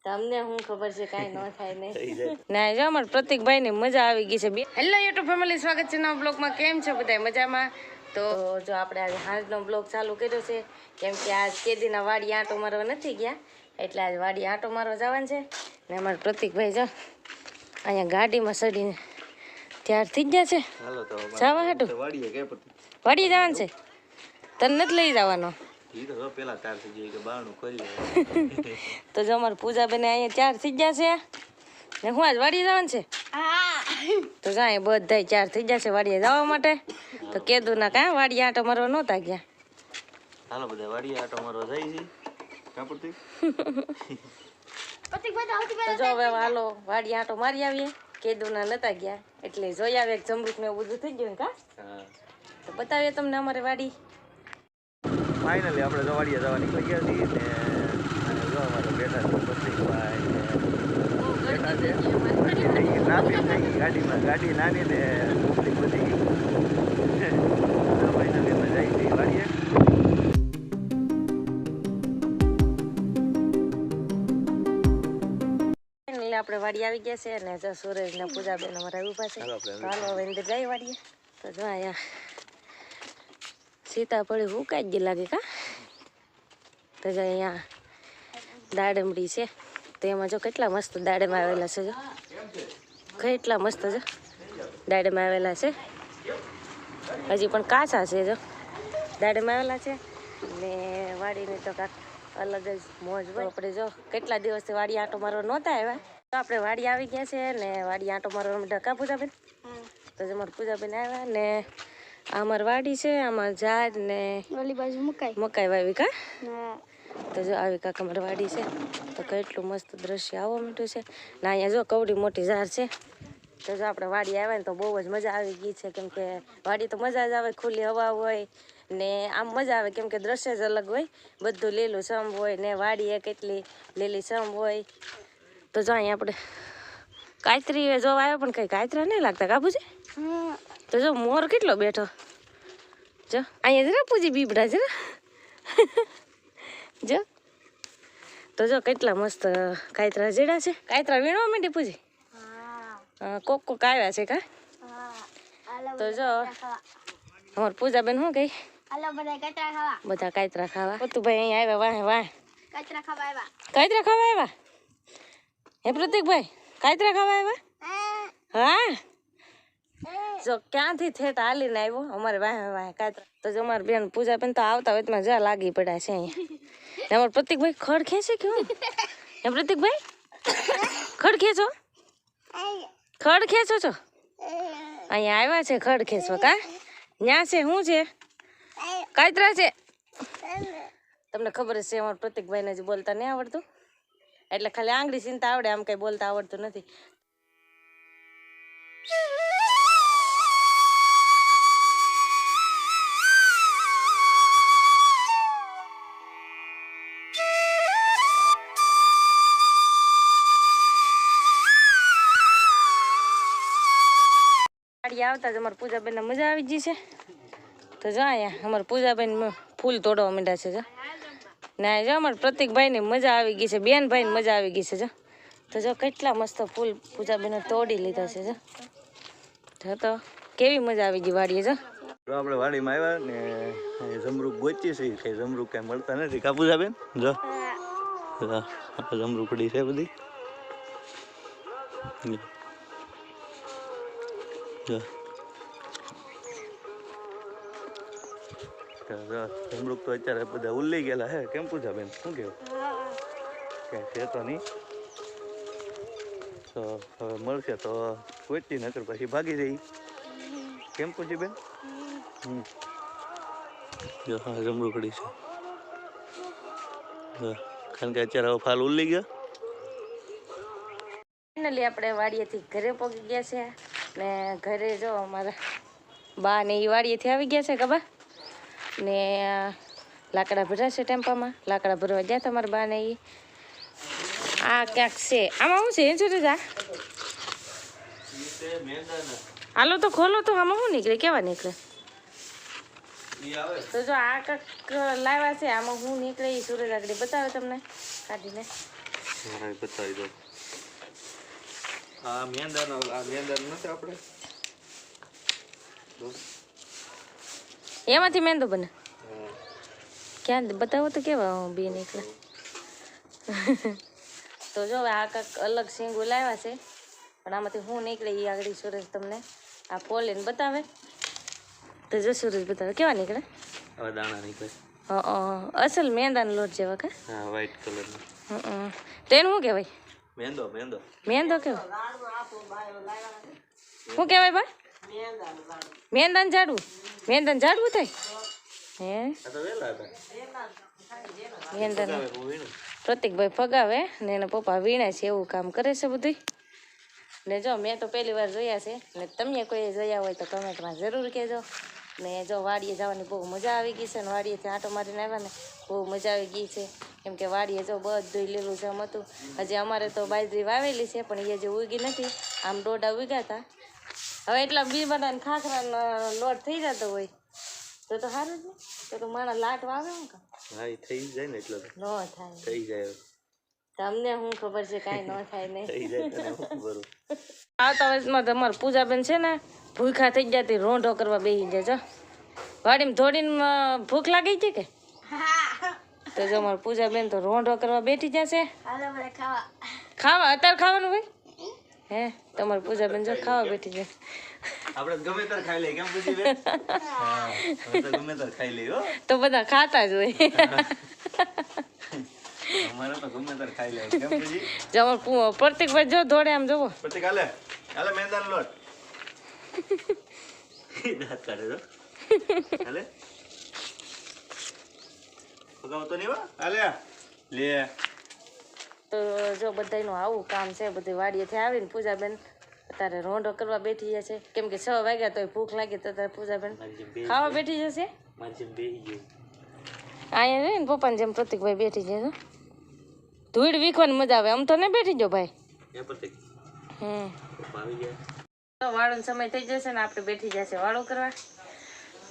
તમને હું ખબર છે કાંઈ ન થાય ને ના જો અમારે પ્રતિકભાઈ ને મજા આવી ગઈ છે. હેલો યુટ્યુબ ફેમિલી, સ્વાગત છે નવા બ્લોગમાં. કેમ છો બધા? મજામાં? તો જો આપણે આજે હાંજનો બ્લોગ ચાલુ કર્યો છે કેમ કે આજ કેદીના વાડી આંટો મારવા નથી ગયા, એટલે આજ વાડી આંટો મારવા જવાનું છે. ને અમારે પ્રતિકભાઈ જો અહીંયા ગાડીમાં ચડીને ત્યાર થઈ ગયા છે જવા હાટું. વાડીએ જવાનું છે? તને નથી લઈ જવાનો? તો જો અમારે પૂજાબેન અહીંયા ચાર થઈ ગયા છે ને હું આજ વાડીએ જવાનું છે. તો જાય બધા ચાર થઈ ગયા છે વાડીએ જવા માટે. તો કીધું ના કાં વાડીએ આંટો મારવા નહોતા ગયા. હાલો બધા વાડીએ આંટો મારવા જાય છે. તો જો હવે હાલો વાડીએ આંટો મારી આવીએ. કીધું ના નતા ગયા એટલે જોઈ આવે જમરૂક ને એવું બધું થઈ ગયું કા. તો બતાવીએ તમને અમારે વાડી. ફાઇનલી આપણે તો વાડીએ જવા નીકળી ગયા છીએ ને જો અમારે બેઠા છે પ્રતિકભાઈ બેઠા છે. નાની થઈ ગાડીમાં, ગાડી નાની ને મોટી બધી ગઈ. ફાઇનલી અમે જાય છીએ વાડીએ. આપણે વાડી આવી ગયા છે ને જો સુરેશ ને પૂજાબેન અમારા ઉભા છે. હાલો હવે અંદર જઈ વાડીએ. તો જો અહીંયા સીતાફળી હુકાઈ ગઈ લાગે કા. તો જો અહીંયા દાડમડી છે તો એમાં જો કેટલા મસ્ત દાડમ આવેલા છે. જો કેટલા મસ્ત જો દાડમ આવેલા છે. હજી પણ કાચા છે. જો દાડમ આવેલા છે ને વાડીની તો કાંક અલગ જ મોજ હોય. આપણે જો કેટલા દિવસથી વાડી આંટો મારવા નહોતા આવ્યા, તો આપણે વાડી આવી ગયા છે ને વાડી આંટો મારવા માટે કા પૂજાબેન. તો જે મારા પૂજાબેન આવ્યા ને આ અમારી વાડી છે. આમાં ઝાડ ને ઓલી બાજુ મકાઈ વાવી કા. તો જો આવી કાંક અમારી વાડી છે. તો કેટલું મસ્ત દ્રશ્ય આવવા માંડ્યું છે ને અહીંયા જો કવડી મોટી ઝાડ છે. તો જો આપણે વાડી આવ્યા ને તો બહુ જ મજા આવી ગઈ છે કેમ કે વાડી તો મજા જ આવે, ખુલ્લી હવા હોય ને આમ મજા આવે કેમ કે દ્રશ્ય જ અલગ હોય. બધું લીલું સમ હોય ને વાડી કેટલી લીલી સમ હોય. તો જો અહીંયા આપણે કાયત્રી જોવા આવ્યો પણ કઈ કાયત્રા નહીં લાગતા કાબુજી. તો જો મોર કેટલો બેઠો. જો અહીંયા જરા પૂજી બીબડા જરા જો. તો જો કેટલા મસ્ત કાયત્રા જેડા છે. કાયત્રા વીણવા માંડી પૂજી. કોક કોક આવ્યા છે કા. તો જો અમાર પૂજાબેન શું કઈ બધા કાયત્રા ખાવા. પતુભાઈ અહીંયા આવ્યા વાહે કાયત્રા ખાવા આવ્યા. હે પ્રતિકભાઈ કાયત્રા ખાવા આવ્યા? હા જો ક્યાંથી થેટ હાલીને આવ્યો અમારે વાહે કાયત્રા. તો જો અમારી બેન પૂજાબેન તો આવતા હોય માં જ્યાં લાગી પડ્યા છે અહીંયા. અમારે પ્રતિકભાઈ ખડ ખેંચે કેવું? હે પ્રતિકભાઈ ખડ ખેંચો છો? અહીંયા આવ્યા છે ખડ ખેંચવા કા. ન્યા છે શું છે? કાયત્રા છે. તમને ખબર જ છે અમારા પ્રતિકભાઈને જ બોલતા નહીં આવડતું, એટલે ખાલી આંગળી ચિંતા આવડે, આમ કઈ બોલતા આવડતું નથી. આવતા જ અમારા પૂજાબેન ને મજા આવી ગઈ છે. તો જો અહીંયા અમારા પૂજાબેન ફૂલ તોડવા માંડ્યા છે. જો ના જો અમારા પ્રતિકભાઈ ને મજા આવી ગઈ છે, બેનભાઈ ને મજા આવી ગઈ છે. જો તો જો કેટલા મસ્ત ફૂલ પૂજાબેન તોડી લીધા છે. જો તો કેવી મજા આવી ગઈ વાડીએ. જો આપણે વાડીમાં આવ્યા ને જમરૂક ગોચી છે, કઈ જમરૂક કઈ મળતા નથી કા પૂજાબેન. જો જમરૂકડી છે બધી. જમરૂક તો અત્યારે બધા ઉલ્લી ગયેલા હે. કેમ પૂજાબેન શું કેવું? કઈ છે તો નહીં. તો હવે મળશે તો કોઈ નકર પછી ભાગી જઈ. કેમ પૂજીબેન? જો હા જમરૂકડી છે કારણ કે અત્યારે હવે ફાલ ઉલ્લી ગયા. ફાઇનલી આપણે વાડીએથી ઘરે પહોંચી ગયા છે ને ઘરે જો અમારા બા ને એ વાડીએથી આવી ગયા છે કબા ને લાકડા ભર્યા છે ટેમ્પામાં. લાકડા ભરવા ગયા હતા મારા બા ને એ. આ ક્યાંક છે આમાં શું છે? એ જા હાલો તો ખોલો તો આમાં શું નીકળે? કેવા નીકળે? તો જો આ કાંક લાવ્યા છે, આમાં હું નીકળે એ સૂરજ આગળ બતાવે તમને કાઢીને. મારા બતાવી દો આ મેંદાનો નથી આપણે એમાંથી મેંદો બને ક્યાં બતાવો તો કેવા બી નીકળે તો જો હવે આ કાંક અલગ શીંગું લાવ્યા છે પણ આમાંથી હું નીકળે એ આગળ સુરેશ તમને આ ખોલીને બતાવે તો જો સુરેશ બતાવે કેવા નીકળે હવે દાણા નીકળે અસલ મેંદાનો લોટ જેવા કા હા વ્હાઈટ કલરનો તેનું શું કહેવાય મેંદો મેંદો કેવો શું કહેવાય બા મેંદાન ઝાડવું થાય હે મેંદાન પ્રતિકભાઈ ફગાવે ને એના પપ્પા વીણે છે એવું કામ કરે છે બધું ને જો મેં તો પહેલી વાર જોયા છે ને તમે કોઈ જોયા હોય તો કમેન્ટમાં જરૂર કહેજો ને જો વાડીએ જવાની બહુ મજા આવી ગઈ છે ને વાડીએથી આંટો મારીને આવ્યા ને બહુ મજા આવી ગઈ છે કેમ કે વાડીએ જો બધું લીલું જમ હતું હજી અમારે તો બાજરી વાવેલી છે પણ એ જે ઉગી નથી આમ ડોડા ઉગ્યા હતા હવે એટલા બી બધાને ખાખરાનો લોટ થઈ જતો હોય તો સારું જ ને તો મારા લાટ વાવે હું કા હા એ થઈ જાય ને એટલે ન થાય થઈ જાય તમને શું ખબર છે કાંઈ ન થાય નહીં થઈ જાય તને શું ખબર આવતા વર્ષમાં તમારે પૂજાબેન છે ને ભૂખા થઈ જતી રોંઢો કરવા બેસી જાય જો વાડીમાં થોડીને ભૂખ લાગી છે કે તો જો અમારે પૂજાબેન તો રોંઢો કરવા બેઠી જશે ખાવા અત્યારે ખાવાનું ભાઈ હે તમારે પૂજાબેન જો ખાવા બેઠી જાય આપણે ગમે ત્યારે ખાઈ લઈએ કેમ પૂછી બેન હા ગમે ત્યારે ખાઈ લઈએ હો તો બધા ખાતા જ હોય અમારે તો ગમે ત્યારે ખાઈ લઈએ કેમ પૂછી જો અમારે પ્રતિકભાઈ જો દોડે આમ જોવો પ્રતિક હાલે મેંદાનો લોટ દાંત કાઢે તો હાલે પગાવતો નહીં હાલે લે તો જો બધાયનું આવું કામ છે બધી વાડીએથી આવીને પૂજાબેન અત્યારે રોંઢો કરવા બેઠી જશે કેમ કે 6 વાગ્યા તો ભૂખ લાગી તો અત્યારે પૂજાબેન ખાવા બેઠી જશે અહીંયા ને પપ્પાને જેમ પ્રતિકભાઈ બેઠી જશે ધૂળ વીખવાની મજા આવે આમ તો ને બેઠી જો ભાઈ વાળું સમય થઈ જશે ને આપણે બેઠી જશે વાળું કરવા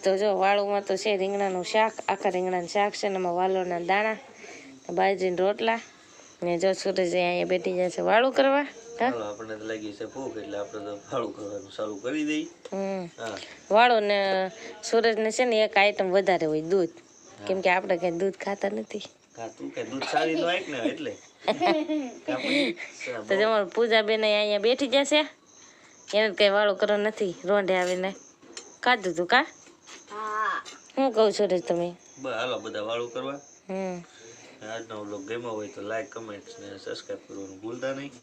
તો જો વાળુંમાં તો છે રીંગણાનું શાક આખા રીંગણાનું શાક છે ને એમાં વાલોના દાણા બાજરીના રોટલા ને જો સુરેશ અહીંયા બેઠી જશે વાળું કરવા આપણને તો લાગી છે ભૂખ એટલે આપણે તો વાળું કરવાનું ચાલુ કરી દઈ વાળો ને સુરેશ ને છે ને એક આઈટમ વધારે હોય દૂધ કેમ કે આપણે કઈ દૂધ ખાતા નથી તો તમારું પૂજાબેન અહીંયા બેઠી જશે એને કઈ વાળું કરો નથી રોંઢે આવીને ખાધું તું કા હું કહું સુરેશ તમે હાલો બધા વાળું કરવા આજનો વ્લોગ ગમ્યો હોય તો લાઈક કમેન્ટ ને સબસ્ક્રાઈબ કરવાનું ભૂલતા નહીં